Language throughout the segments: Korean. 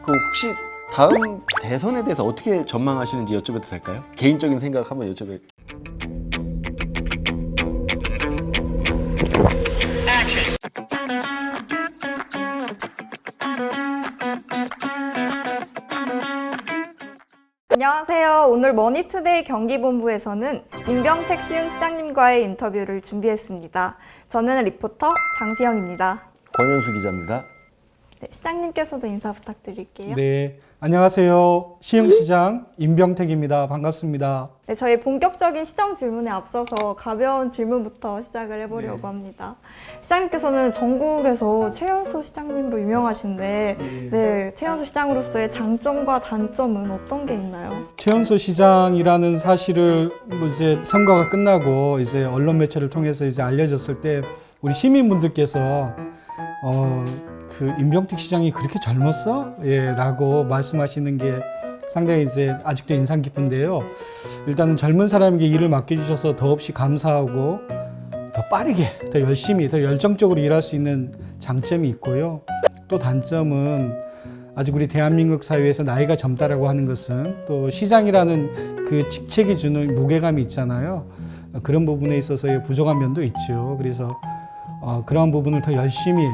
그 혹시 다음 대선에 대해서 어떻게 전망하시는지 여쭤봐도 될까요? 개인적인 생각 한번 여쭤볼게요. 안녕하세요. 오늘 머니투데이 경기본부에서는 임병택 시흥시장님과의 인터뷰를 준비했습니다. 저는 리포터 장수영입니다. 권현수 기자입니다. 네, 시장님께서도 인사 부탁드릴게요. 네, 안녕하세요. 시흥시장 임병택입니다. 반갑습니다. 네, 저희 본격적인 시정 질문에 앞서서 가벼운 질문부터 시작을 해보려고 합니다. 시장님께서는 전국에서 최연소 시장님으로 유명하신데 네, 최연소 시장으로서의 장점과 단점은 어떤 게 있나요? 최연소 시장이라는 사실을 이제 선거가 끝나고 이제 언론 매체를 통해서 이제 알려졌을 때 우리 시민분들께서 그 임병택 시장이 그렇게 젊었어? 예, 라고 말씀하시는 게 상당히 이제 아직도 인상 깊은데요. 일단은 젊은 사람에게 일을 맡겨주셔서 더없이 감사하고 더 빠르게, 더 열심히, 더 열정적으로 일할 수 있는 장점이 있고요. 또 단점은 아직 우리 대한민국 사회에서 나이가 젊다라고 하는 것은 또 시장이라는 그 직책이 주는 무게감이 있잖아요. 그런 부분에 있어서의 부족한 면도 있죠. 그래서 그런 부분을 더 열심히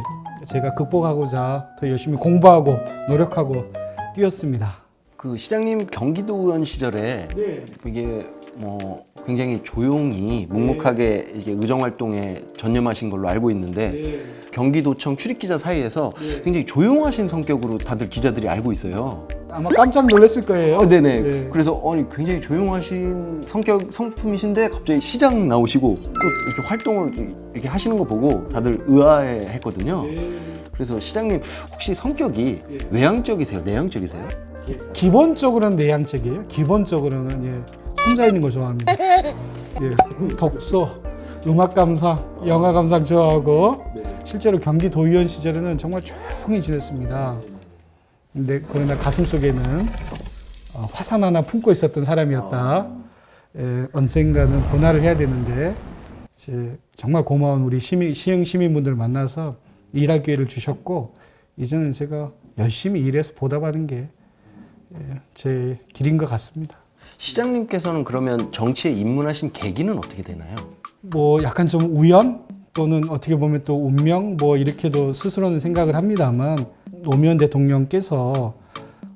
제가 극복하고자 더 열심히 공부하고 노력하고 뛰었습니다. 그 시장님 경기도 의원 시절에 이게 뭐 굉장히 조용히 묵묵하게 이게 의정 활동에 전념하신 걸로 알고 있는데 경기도청 출입기자 사이에서 굉장히 조용하신 성격으로 다들 기자들이 알고 있어요. 아마 깜짝 놀랐을 거예요. 네네. 네. 그래서 굉장히 조용하신 성품이신데 갑자기 시장 나오시고 또 이렇게 활동을 이렇게 하시는 거 보고 다들 의아해했거든요. 그래서 시장님 혹시 성격이 외향적이세요? 내향적이세요? 기본적으로는 내향적이에요. 기본적으로는 혼자 있는 거 좋아합니다. 독서, 음악 감상, 영화 감상 좋아하고 실제로 경기도의원 시절에는 정말 조용히 지냈습니다. 근데 그러나 가슴속에는 화산 하나 품고 있었던 사람이었다. 언젠가는 분할을 해야 되는데 이제 정말 고마운 우리 시흥 시민분들 만나서 일할 기회를 주셨고 이제는 제가 열심히 일해서 보답하는 게 제 길인 것 같습니다. 시장님께서는 그러면 정치에 입문하신 계기는 어떻게 되나요? 뭐 약간 좀 우연 또는 어떻게 보면 또 운명 뭐 이렇게도 스스로는 생각을 합니다만 노무현 대통령께서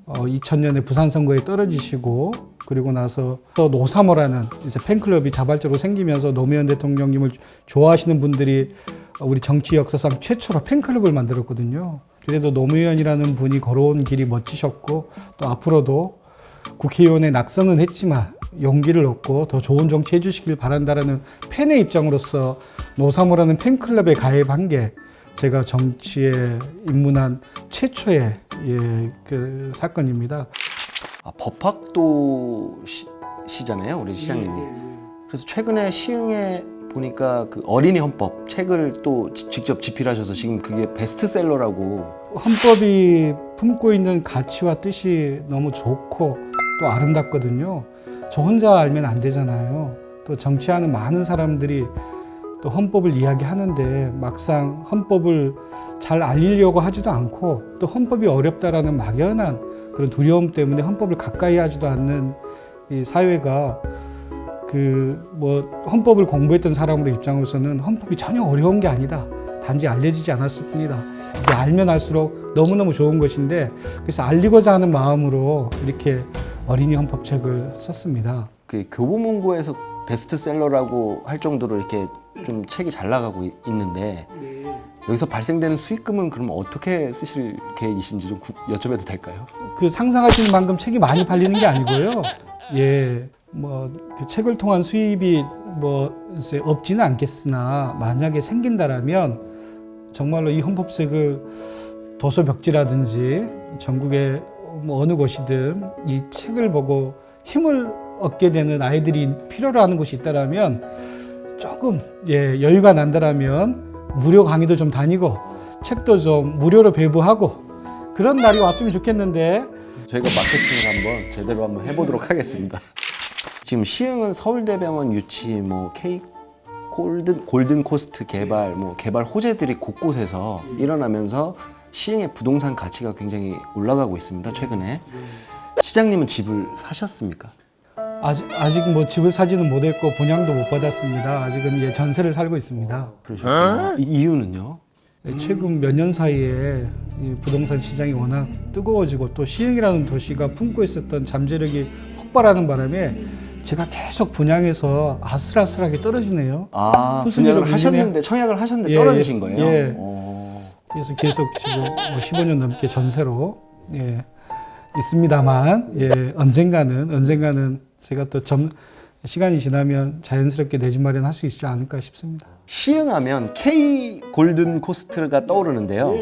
2000년에 부산 선거에 떨어지시고 그리고 나서 또 노사모라는 이제 팬클럽이 자발적으로 생기면서 노무현 대통령님을 좋아하시는 분들이 우리 정치 역사상 최초로 팬클럽을 만들었거든요. 그래도 노무현이라는 분이 걸어온 길이 멋지셨고 또 앞으로도 국회의원에 낙선은 했지만 용기를 얻고 더 좋은 정치 해주시길 바란다라는 팬의 입장으로서 노사모라는 팬클럽에 가입한 게 제가 정치에 입문한 최초의 그 사건입니다. 법학도 시잖아요, 우리 시장님이. 그래서 최근에 시흥에 보니까 그 어린이 헌법 책을 또 직접 집필하셔서 지금 그게 베스트셀러라고. 헌법이 품고 있는 가치와 뜻이 너무 좋고 또 아름답거든요. 저 혼자 알면 안 되잖아요. 또 정치하는 많은 사람들이 또 헌법을 이야기하는데 막상 헌법을 잘 알리려고 하지도 않고 또 헌법이 어렵다라는 막연한 그런 두려움 때문에 헌법을 가까이 하지도 않는 이 사회가 헌법을 공부했던 사람으로 입장으로서는 헌법이 전혀 어려운 게 아니다. 단지 알려지지 않았을 뿐이다. 이게 알면 알수록 너무너무 좋은 것인데 그래서 알리고자 하는 마음으로 이렇게 어린이 헌법책을 썼습니다. 그 교보문고에서 베스트셀러라고 할 정도로 이렇게 좀 책이 잘 나가고 있는데 여기서 발생되는 수익금은 그럼 어떻게 쓰실 계획이신지 좀 여쭤봐도 될까요? 그 상상하시는 만큼 책이 많이 팔리는 게 아니고요. 그 책을 통한 수입이 이제 없지는 않겠으나 만약에 생긴다라면 정말로 이 헌법책을 도서벽지라든지 전국의 어느 곳이든 이 책을 보고 힘을 얻게 되는 아이들이 필요로 하는 곳이 있다라면 조금 여유가 난다라면 무료 강의도 좀 다니고 책도 좀 무료로 배부하고 그런 날이 왔으면 좋겠는데 저희가 마케팅을 한번 제대로 한번 해보도록 하겠습니다. 지금 시흥은 서울대병원 유치, K 골든 코스트 개발, 개발 호재들이 곳곳에서 일어나면서 시흥의 부동산 가치가 굉장히 올라가고 있습니다. 최근에. 시장님은 집을 사셨습니까? 아직 뭐 집을 사지는 못했고 분양도 못 받았습니다. 아직은 예, 전세를 살고 있습니다. 그러셨군요. 이유는요? 최근 몇 년 사이에 이 부동산 시장이 워낙 뜨거워지고 또 시흥이라는 도시가 품고 있었던 잠재력이 폭발하는 바람에 제가 계속 분양해서 아슬아슬하게 떨어지네요. 수수료를 분양을 하셨는데 청약을 하셨는데 떨어지신 거예요? 예. 그래서 계속 지금 15년 넘게 전세로 예, 있습니다만 예, 언젠가는 제가 또 시간이 지나면 자연스럽게 내 집 마련할 수 있지 않을까 싶습니다. 시흥하면 K 골든 코스트가 떠오르는데요.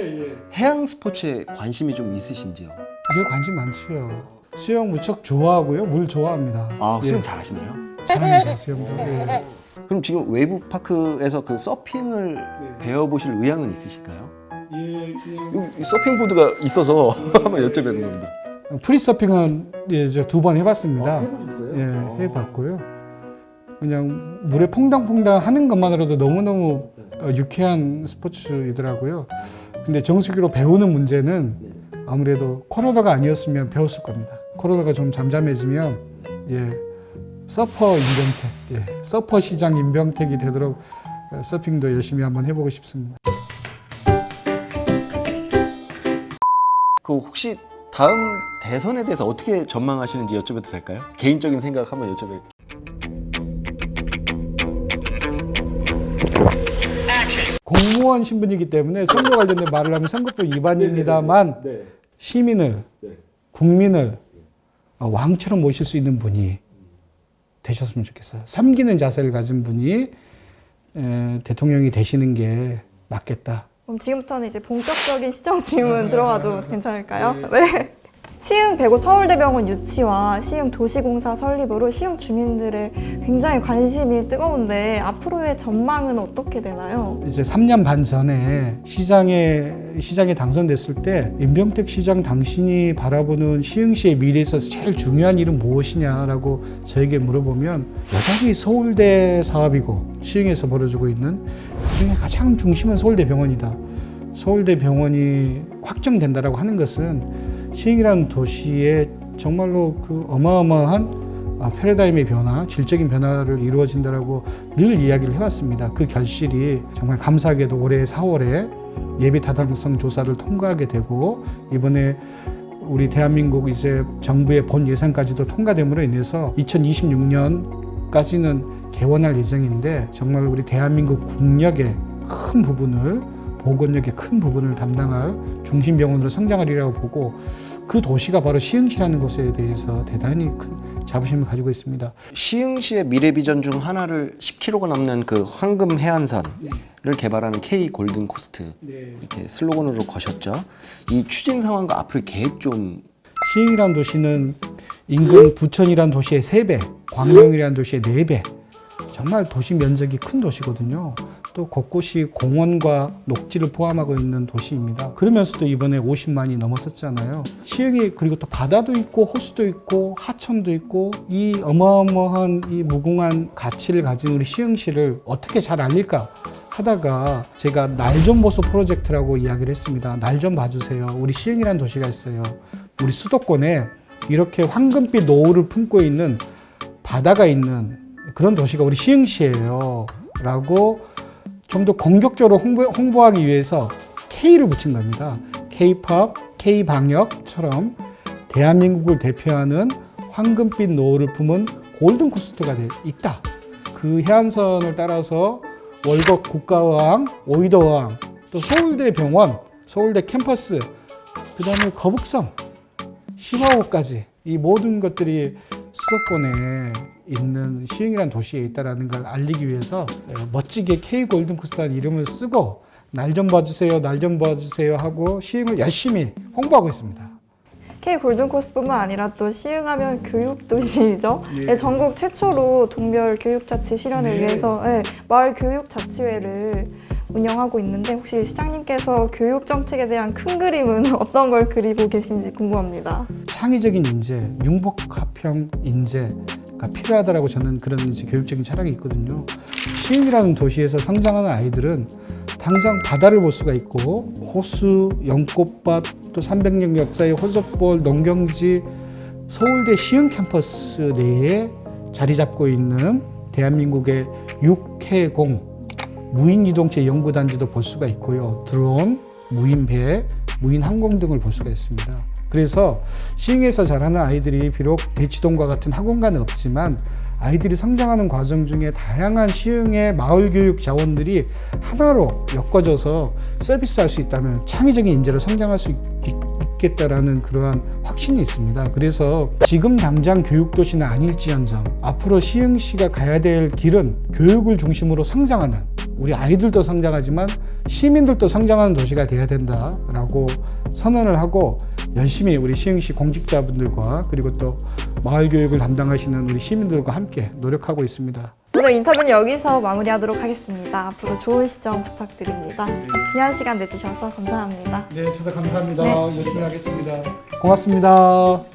해양 스포츠에 관심이 좀 있으신지요? 이게 관심 많지요. 수영 무척 좋아하고요. 물 좋아합니다. 수영 예, 잘하시나요? 잘합니다. 수영도. 예. 그럼 지금 외부 파크에서 그 서핑을 배워보실 의향은 있으실까요? 여기 서핑 보드가 있어서 한번 여쭤보는 겁니다. 프리서핑은 예, 2번 해봤습니다. 예, 해봤고요. 그냥 물에 퐁당퐁당 하는 것만으로도 너무너무 유쾌한 스포츠이더라고요. 근데 정수기로 배우는 문제는 아무래도 코로나가 아니었으면 배웠을 겁니다. 코로나가 좀 잠잠해지면 예, 서퍼 임병택, 예, 서퍼 시장 임병택이 되도록 서핑도 열심히 한번 해보고 싶습니다. 그 혹시 다음 대선에 대해서 어떻게 전망하시는지 여쭤봐도 될까요? 개인적인 생각 한번 여쭤볼게요. 공무원 신분이기 때문에 선거 관련된 말을 하면 선거법 위반입니다만 시민을, 국민을 왕처럼 모실 수 있는 분이 되셨으면 좋겠어요. 섬기는 자세를 가진 분이 대통령이 되시는 게 맞겠다. 그럼 지금부터는 이제 본격적인 시정 질문 들어가도 괜찮을까요? 네. 시흥 배구 서울대병원 유치와 시흥 도시공사 설립으로 시흥 주민들의 굉장히 관심이 뜨거운데 앞으로의 전망은 어떻게 되나요? 이제 3년 반 전에 시장에 당선됐을 때 임병택 시장 당신이 바라보는 시흥시의 미래에 있어서 제일 중요한 일은 무엇이냐라고 저에게 물어보면 여전히 서울대 사업이고 시흥에서 벌어지고 있는 그중에 가장 중심은 서울대병원이다. 서울대병원이 확정된다라고 하는 것은 시흥이라는 도시에 정말로 그 어마어마한 패러다임의 변화, 질적인 변화를 이루어진다라고 늘 이야기를 해왔습니다. 그 결실이 정말 감사하게도 올해 4월에 예비 타당성 조사를 통과하게 되고 이번에 우리 대한민국 이제 정부의 본 예산까지도 통과됨으로 인해서 2026년까지는 개원할 예정인데 정말 우리 대한민국 국력의 큰 부분을 보건력의 큰 부분을 담당할 중심병원으로 성장하리라고 보고 그 도시가 바로 시흥시라는 곳에 대해서 대단히 큰 자부심을 가지고 있습니다. 시흥시의 미래 비전 중 하나를 10km가 넘는 그 황금 해안선을 개발하는 K 골든 코스트 이렇게 슬로건으로 거셨죠. 이 추진 상황과 앞으로의 계획 좀. 시흥이라는 도시는 인근 부천이라는 도시의 3배, 광명이라는 도시의 4배. 정말 도시 면적이 큰 도시거든요. 또 곳곳이 공원과 녹지를 포함하고 있는 도시입니다. 그러면서도 이번에 50만이 넘었었잖아요. 시흥이 그리고 또 바다도 있고 호수도 있고 하천도 있고 이 어마어마한 이 무궁한 가치를 가진 우리 시흥시를 어떻게 잘 알릴까 하다가 제가 날 좀 보소 프로젝트라고 이야기를 했습니다. 날 좀 봐주세요. 우리 시흥이라는 도시가 있어요. 우리 수도권에 이렇게 황금빛 노을을 품고 있는 바다가 있는 그런 도시가 우리 시흥시예요. 라고 좀 더 공격적으로 홍보하기 위해서 K를 붙인 겁니다. K-POP, K-방역처럼 대한민국을 대표하는 황금빛 노을을 품은 골든 코스트가 있다. 그 해안선을 따라서 월곡 국가어항, 오이도어항, 또 서울대 병원, 서울대 캠퍼스, 그 다음에 거북선, 시마호까지 이 모든 것들이 수도권에 있는 시흥이라는 도시에 있다는 걸 알리기 위해서 멋지게 K 골든 코스트라는 이름을 쓰고 날 좀 봐주세요, 날 좀 봐주세요 하고 시흥을 열심히 홍보하고 있습니다. K 골든 코스뿐만 아니라 또 시흥하면 교육 도시죠. 네, 전국 최초로 동별 교육자치 실현을 위해서 마을 교육자치회를 운영하고 있는데 혹시 시장님께서 교육 정책에 대한 큰 그림은 어떤 걸 그리고 계신지 궁금합니다. 창의적인 인재, 융복합형 인재가 필요하다라고 저는 그런 이제 교육적인 철학이 있거든요. 시흥이라는 도시에서 성장하는 아이들은 당장 바다를 볼 수가 있고 호수, 연꽃밭, 또 300년 역사의 호석볼, 농경지, 서울대 시흥 캠퍼스 내에 자리 잡고 있는 대한민국의 육해공 무인이동체 연구단지도 볼 수가 있고요. 드론, 무인배, 무인항공 등을 볼 수가 있습니다. 그래서 시흥에서 자라는 아이들이 비록 대치동과 같은 학원가는 없지만 아이들이 성장하는 과정 중에 다양한 시흥의 마을 교육 자원들이 하나로 엮어져서 서비스할 수 있다면 창의적인 인재로 성장할 수 있겠다라는 그러한 확신이 있습니다. 그래서 지금 당장 교육도시는 아닐지언정 앞으로 시흥시가 가야 될 길은 교육을 중심으로 성장하는, 우리 아이들도 성장하지만 시민들도 성장하는 도시가 돼야 된다라고 선언을 하고 열심히 우리 시흥시 공직자분들과 그리고 또 마을 교육을 담당하시는 우리 시민들과 함께 노력하고 있습니다. 오늘 인터뷰는 여기서 마무리하도록 하겠습니다. 앞으로 좋은 시청 부탁드립니다. 귀한 시간 내주셔서 감사합니다. 네, 저도 감사합니다. 열심히 하겠습니다. 고맙습니다.